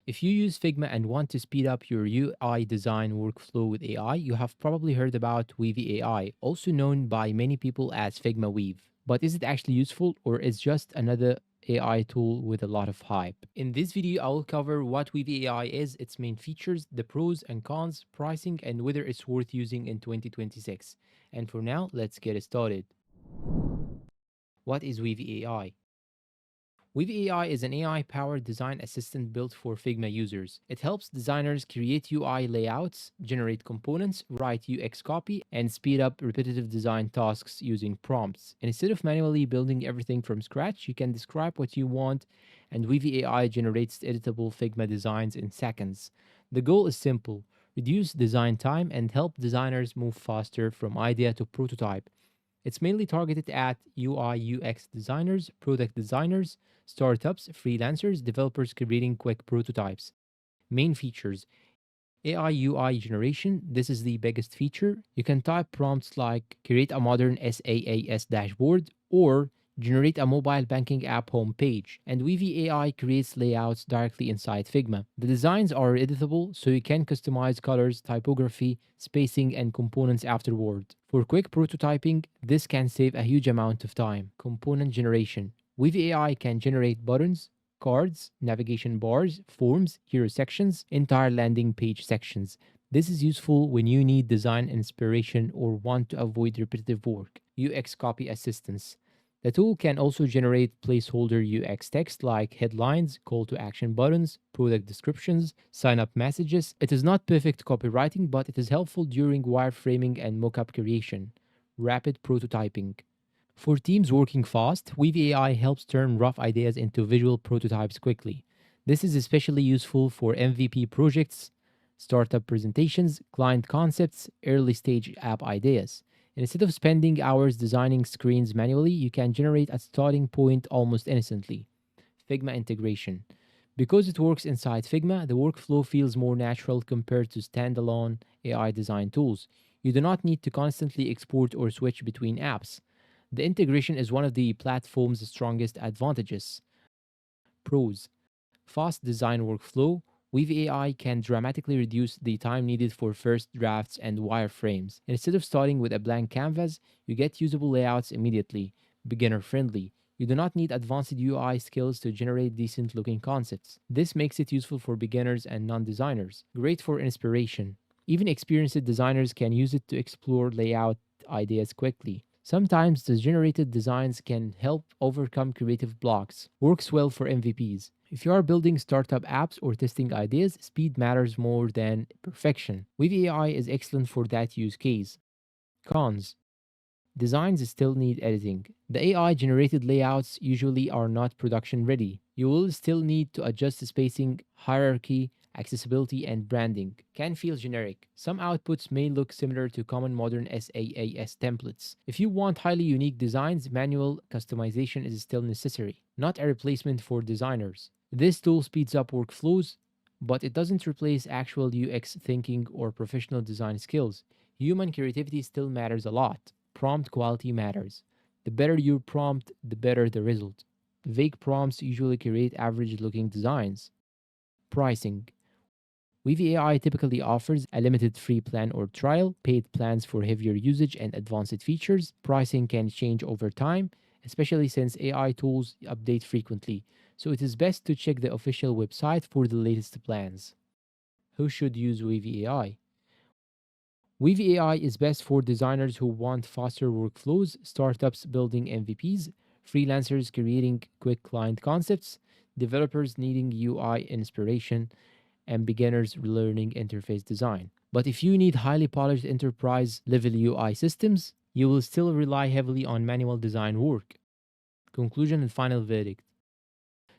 If you use Figma and want to speed up your UI design workflow with AI, you have probably heard about Weavy AI, also known by many people as Figma Weave. But is it actually useful or is just another AI tool with a lot of hype? In this video, I will cover what Weavy AI is, its main features, the pros and cons, pricing, and whether it's worth using in 2026. And for now, let's get started. What is Weavy AI? Weavy AI is an AI powered design assistant built for Figma users. It helps designers create UI layouts, generate components, write UX copy, and speed up repetitive design tasks using prompts. And instead of manually building everything from scratch, you can describe what you want, and Weavy AI generates editable Figma designs in seconds. The goal is simple: reduce design time and help designers move faster from idea to prototype. It's mainly targeted at UI UX designers, product designers, startups, freelancers, developers creating quick prototypes. Main features: AI UI generation. This is the biggest feature. You can type prompts like create a modern SaaS dashboard or generate a mobile banking app homepage. And Weavy AI creates layouts directly inside Figma. The designs are editable, so you can customize colors, typography, spacing, and components afterward. For quick prototyping, this can save a huge amount of time. Component generation. Weavy AI can generate buttons, cards, navigation bars, forms, hero sections, entire landing page sections. This is useful when you need design inspiration or want to avoid repetitive work. UX copy assistance. The tool can also generate placeholder UX text like headlines, call to action buttons, product descriptions, sign up messages. It is not perfect copywriting, but it is helpful during wireframing and mockup creation. Rapid prototyping. For teams working fast, Weave AI helps turn rough ideas into visual prototypes quickly. This is especially useful for MVP projects, startup presentations, client concepts, early stage app ideas. And instead of spending hours designing screens manually, you can generate a starting point almost instantly. Figma integration. Because it works inside Figma, the workflow feels more natural compared to standalone AI design tools. You do not need to constantly export or switch between apps. The integration is one of the platform's strongest advantages. Pros: fast design workflow. Weave AI can dramatically reduce the time needed for first drafts and wireframes. Instead of starting with a blank canvas, you get usable layouts immediately, beginner friendly. You do not need advanced UI skills to generate decent looking concepts. This makes it useful for beginners and non designers. Great for inspiration. Even experienced designers can use it to explore layout ideas quickly. Sometimes the generated designs can help overcome creative blocks. Works well for MVPs. If you are building startup apps or testing ideas, speed matters more than perfection. Weave AI is excellent for that use case. Cons: designs still need editing. The AI generated layouts usually are not production ready. You will still need to adjust the spacing, hierarchy, accessibility, and branding. Can feel generic. Some outputs may look similar to common modern SaaS templates. If you want highly unique designs, manual customization is still necessary, not a replacement for designers. This tool speeds up workflows, but it doesn't replace actual UX thinking or professional design skills. Human creativity still matters a lot. Prompt quality matters. The better your prompt, the better the result. Vague prompts usually create average looking designs. Pricing: Weavy AI typically offers a limited free plan or trial, paid plans for heavier usage and advanced features. Pricing can change over time, especially since AI tools update frequently, so it is best to check the official website for the latest plans. Who should use Weavy AI? Weave AI is best for designers who want faster workflows, startups building MVPs, freelancers creating quick client concepts, developers needing UI inspiration, and beginners learning interface design. But if you need highly polished enterprise level UI systems, you will still rely heavily on manual design work. Conclusion and final verdict.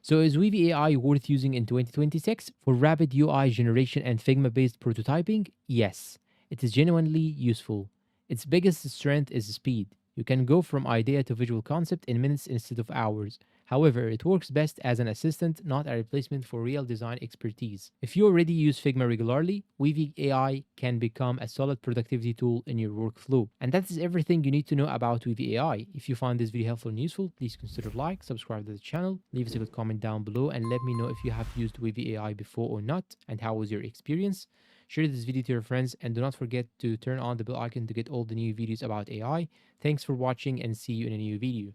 So is Weave AI worth using in 2026 for rapid UI generation and Figma-based prototyping? Yes, it is genuinely useful. Its biggest strength is speed. You can go from idea to visual concept in minutes instead of hours. However, it works best as an assistant, not a replacement for real design expertise. If you already use Figma regularly, Weavy AI can become a solid productivity tool in your workflow. And that is everything you need to know about Weavy AI. If you found this video helpful and useful, please consider like, subscribe to the channel, leave us a good comment down below, and let me know if you have used Weavy AI before or not, and how was your experience. Share this video to your friends, and do not forget to turn on the bell icon to get all the new videos about AI. Thanks for watching, and see you in a new video.